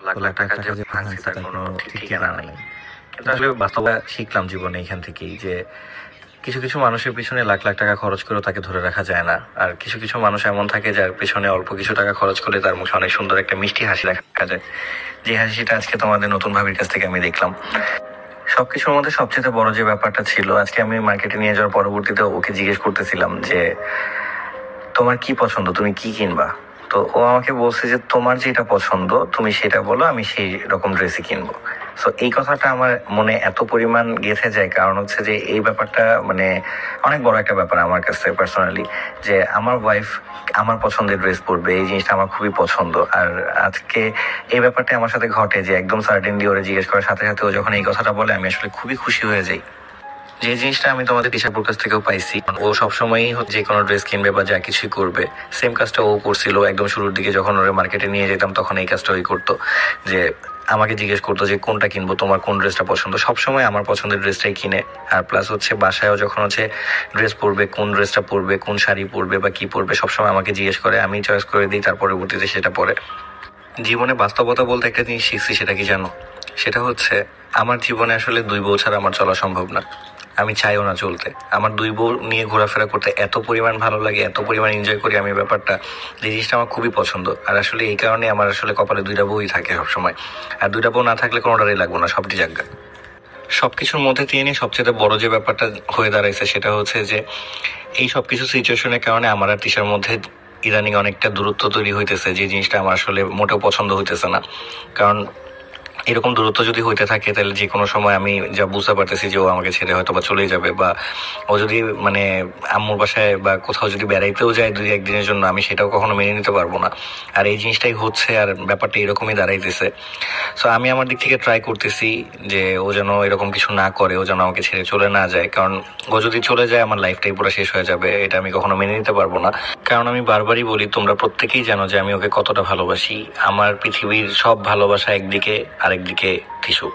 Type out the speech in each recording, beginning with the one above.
লাখ লাখ টাকা যে ভাঙছি তার কোনো ঠিক ঠিকানা নাই। কিন্তু আসলে বাস্তবে শিখলাম জীবনে এখান থেকেই যে কিছু কিছু মানুষের পিছনে লাখ লাখ টাকা খরচ করেও তাকে ধরে রাখা যায় না, আর কিছু কিছু মানুষ এমন থাকে যার পিছনে অল্প কিছু টাকা খরচ করলে তার মুখে অনেক সুন্দর একটা মিষ্টি হাসি দেখা যায়। যে হাসিটা আজকে তোমাদের নতুন ভাবির কাছ থেকে আমি দেখলাম। সবকিছুর মধ্যে সবচেয়ে বড় যে ব্যাপারটা ছিল, আজকে আমি মার্কেটে নিয়ে যাওয়ার পরবর্তীতে ওকে জিজ্ঞেস করতেছিলাম যে তোমার কি পছন্দ, তুমি কি কিনবা। তো ও আমাকে বলছে যে তোমার যেটা পছন্দ তুমি সেটা বলো, আমি সেই রকম ড্রেসই কিনবো। সো এই কথাটা আমার মনে এত পরিমাণ গেঁথে যায়, কারণ হচ্ছে যে এই ব্যাপারটা মানে অনেক বড় একটা ব্যাপার আমার কাছে পার্সোনালি, যে আমার ওয়াইফ আমার পছন্দের ড্রেস পরবে, এই জিনিসটা আমার খুবই পছন্দ। আর আজকে এই ব্যাপারটা আমার সাথে ঘটে যে একদম সার্টেনলি ওরে জিজ্ঞেস করার সাথে সাথে ও যখন এই কথাটা বলে আমি আসলে খুবই খুশি হয়ে যাই। যে জিনিসটা আমি তোমাদের টিচারপুর কাছ থেকেও পাইছি, ও সবসময়ই যে কোনো ড্রেস কিনবে বা যা কিছুই করবে, সেম কাজটা ও করছিল একদম শুরুর দিকে যখন ওরা মার্কেটে নিয়ে যেতাম, তখন এই কাজটা ওই করতো যে আমাকে জিজ্ঞেস করতো যে কোনটা কিনবো, তোমার কোন ড্রেসটা পছন্দ। সবসময় আমার পছন্দের ড্রেসটাই কিনে। আর প্লাস হচ্ছে বাসায়ও যখন হচ্ছে ড্রেস পরবে, কোন ড্রেসটা পরবে, কোন শাড়ি পরবে বা কি পরবে, সবসময় আমাকে জিজ্ঞেস করে, আমি চয়েস করে দিই, তার পরবর্তীতে সেটা পরে। জীবনে বাস্তবতা বলতে একটা জিনিস শিখছি, সেটা কি জানো? সেটা হচ্ছে আমার জীবনে আসলে 2 বউ ছাড়া আমার চলা সম্ভব না। আমি চাইও না চলতে। আমার 2 বউ নিয়ে ঘোরাফেরা করতে এত পরিমাণ ভালো লাগে, এত পরিমাণ এনজয় করি আমি ব্যাপারটা, যে জিনিসটা আমার খুবই পছন্দ। আর আসলে এই কারণে আমার আসলে কপালে 2টা বউই থাকে সবসময়। আর 2টা বউ না থাকলে কোনোটারই লাগবো না, সবটি জায়গা। সবকিছুর মধ্যে দিয়ে নিয়ে সবচেয়ে বড় যে ব্যাপারটা হয়ে দাঁড়াইছে সেটা হচ্ছে যে এই সবকিছু সিচুয়েশনের কারণে আমার আর তিশার মধ্যে ইদানিং অনেকটা দূরত্ব তৈরি হইতেছে, যে জিনিসটা আমার আসলে মোটেও পছন্দ হইতেছে না। কারণ এরকম দূরত্ব যদি হইতে থাকে তাহলে যে কোনো সময় আমি যা বুঝতে পারতেছি যে ও আমাকে ছেড়ে হয়তো বা চলে যাবে, বা ও যদি মানে আম্মুর বাসায় বা কোথাও যদি বেড়াইতেও যায় 2-1 দিনের জন্য, আমি সেটাও কখনো মেনে নিতে পারবো না। আর এই জিনিসটাই হচ্ছে, আর ব্যাপারটা এরকমই দাঁড়াইতেছে। সো আমি আমার দিক থেকে ট্রাই করতেছি যে ও যেন এরকম কিছু না করে, ও যেন আমাকে ছেড়ে চলে না যায়। কারণ ও যদি চলে যায় আমার লাইফটাই পুরো শেষ হয়ে যাবে, এটা আমি কখনো মেনে নিতে পারবো না। কারণ আমি বারবারই বলি, তোমরা প্রত্যেকেই জানো যে আমি ওকে কতটা ভালোবাসি। আমার পৃথিবীর সব ভালোবাসা একদিকে, আরেকদিকে টিস্যু।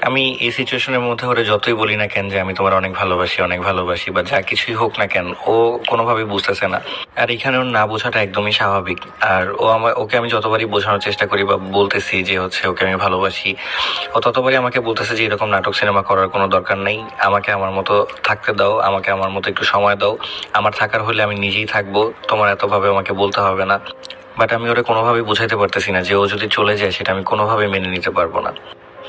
আমি এই সিচুয়েশনের মধ্যে ওরে যতই বলি না কেন যে আমি তোমার অনেক ভালোবাসি, অনেক ভালোবাসি, বা যা কিছুই হোক না কেন, ও কোনোভাবেই বুঝতেছে না। আর এখানে ওর না বোঝাটা একদমই স্বাভাবিক। আর ওকে আমি যতবারই বোঝানোর চেষ্টা করি বা বলতেছি যে হচ্ছে ওকে আমি ভালোবাসি, ও ততবারই আমাকে বলতেছে যে এরকম নাটক সিনেমা করার কোনো দরকার নেই, আমাকে আমার মতো থাকতে দাও, আমাকে আমার মতো একটু সময় দাও, আমার থাকার হলে আমি নিজেই থাকবো, তোমার এতভাবে আমাকে বলতে হবে না। বাট আমি ওরে কোনোভাবেই বোঝাইতে পারতেছি না যে ও যদি চলে যায় সেটা আমি কোনোভাবেই মেনে নিতে পারবো না।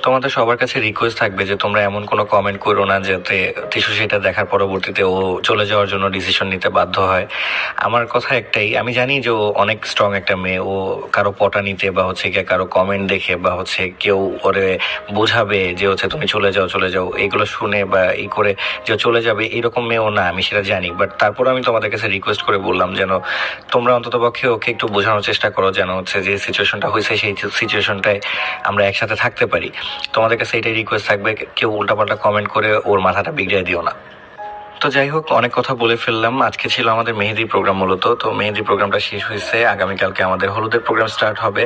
তোমাদের সবার কাছে রিকোয়েস্ট থাকবে যে তোমরা এমন কোনো কমেন্ট করো না যাতে টিস্যু সেটা দেখার পরবর্তীতে ও চলে যাওয়ার জন্য ডিসিশন নিতে বাধ্য হয়। আমার কথা একটাই, আমি জানি যে ও অনেক স্ট্রং একটা মেয়ে, ও কারো পটা নিতে বা হচ্ছে গিয়ে কারো কমেন্ট দেখে বা হচ্ছে কেউ ওরে বোঝাবে যে হচ্ছে তুমি চলে যাও চলে যাও, এগুলো শুনে বা এই করে যে চলে যাবে, এরকম মেয়েও না, আমি সেটা জানি। বাট তারপর আমি তোমাদের কাছে রিকোয়েস্ট করে বললাম যেন তোমরা অন্তত পক্ষে ওকে একটু বোঝানোর চেষ্টা করো, যেন হচ্ছে যে সিচুয়েশনটা হয়েছে সেই সিচুয়েশনটায় আমরা একসাথে থাকতে পারি। তোমাদের কাছে এটাই রিকোয়েস্ট থাকবে, কেউ উল্টাপাল্টা কমেন্ট করে ওর মাথাটা বিগড়ে দিও না। তো যাই হোক, অনেক কথা বলে ফেললাম। আজকে ছিল আমাদের মেহেদি প্রোগ্রাম মূলত, তো মেহেদি প্রোগ্রামটা শেষ হয়েছে। আগামীকালকে আমাদের হলুদের প্রোগ্রাম স্টার্ট হবে,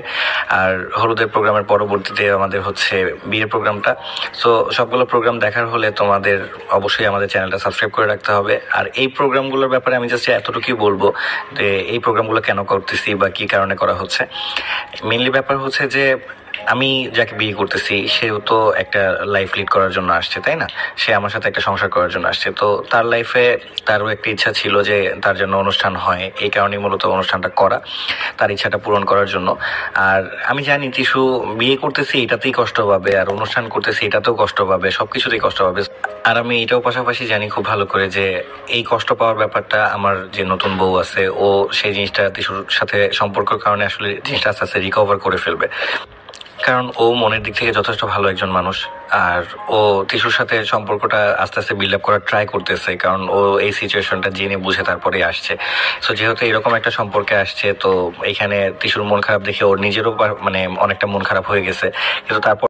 আর হলুদের প্রোগ্রামের পরবর্তীতে আমাদের হচ্ছে বিয়ের প্রোগ্রামটা। সো সবগুলো প্রোগ্রাম দেখার হলে তোমাদের অবশ্যই আমাদের চ্যানেলটা সাবস্ক্রাইব করে রাখতে হবে। আর এই প্রোগ্রামগুলোর ব্যাপারে আমি জাস্ট এতটুকুই বলবো যে এই প্রোগ্রামগুলো কেন করতেছি বা কি কারণে করা হচ্ছে। মেইনলি ব্যাপার হচ্ছে যে আমি যাকে বিয়ে করতেছি সেও তো একটা লাইফ লিড করার জন্য আসছে, তাই না? সে আমার সাথে একটা সংসার করার জন্য আসছে। তো তার লাইফে তারও একটা ইচ্ছা ছিল যে তার জন্য অনুষ্ঠান হয়, এই কারণেই মূলত অনুষ্ঠানটা করা, তার ইচ্ছাটা পূরণ করার জন্য। আর আমি জানি টিস্যু বিয়ে করতেছি এটাতেই কষ্ট পাবে, আর অনুষ্ঠান করতেছি এটাতেও কষ্ট পাবে, সবকিছুতেই কষ্ট পাবে। আর আমি এটাও পাশাপাশি জানি খুব ভালো করে যে এই কষ্ট পাওয়ার ব্যাপারটা আমার যে নতুন বউ আছে, ও সেই জিনিসটা টিস্যুর সাথে সম্পর্কের কারণে আসলে জিনিসটা আস্তে আস্তে রিকভার করে ফেলবে। কারণ ও মনের দিক থেকে যথেষ্ট ভালো একজন মানুষ, আর ও টিস্যুর সাথে সম্পর্কটা আস্তে আস্তে বিল্ড আপ করার ট্রাই করতেছে, কারণ ও এই সিচুয়েশনটা জেনে বুঝে তারপরে আসছে। সো যেহেতু এরকম একটা সম্পর্কে আসছে, তো এখানে টিস্যুর মন খারাপ দেখে ওর নিজেরও মানে অনেকটা মন খারাপ হয়ে গেছে। কিন্তু তারপর